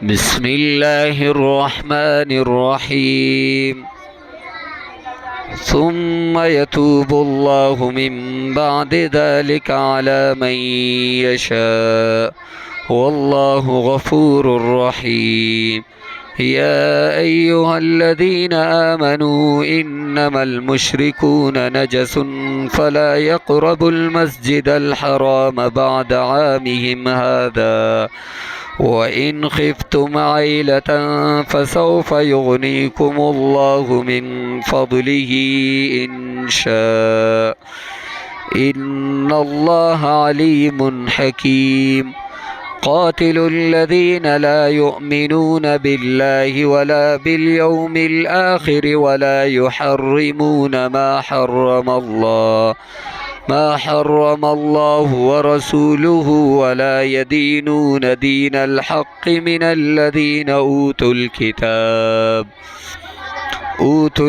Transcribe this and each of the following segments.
بسم الله الرحمن الرحيم. ثم يتوب الله من بعد ذلك على من يشاء والله غفور رحيم. يا أيها الذين آمنوا إنما المشركون نجس فلا يقربوا المسجد الحرام بعد عامهم هذا وإن خفتم عيلة فسوف يغنيكم الله من فضله إن شاء إن الله عليم حكيم. قاتلوا الذين لا يؤمنون بالله ولا باليوم الآخر ولا يحرمون ما حرم الله ورسوله ولا يدينون دين الحق من الذين أوتوا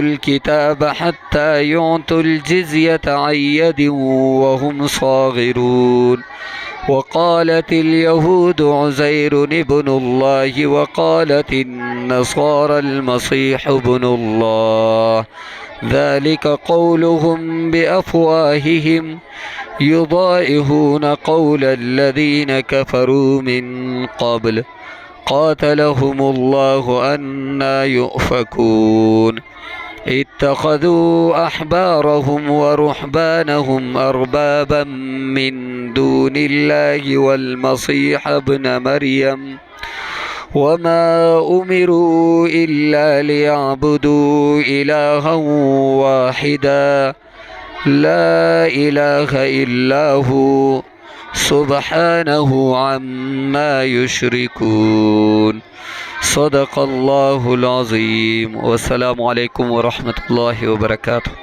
الكتاب حتى يعطوا الجزية عن يد وهم صاغرون. وقالت اليهود عزير ابن الله وقالت النصارى المسيح ابن الله ذلك قولهم بأفواههم يضائهون قول الذين كفروا من قبل قاتلهم الله أنى يؤفكون. اتخذوا أحبارهم ورهبانهم أربابا من دون الله والمسيح ابن مريم وما أمروا إلا ليعبدوا إلها واحدا لا إله إلا هو سبحانه عما يشركون. صدق الله العظيم. والسلام عليكم ورحمة الله وبركاته.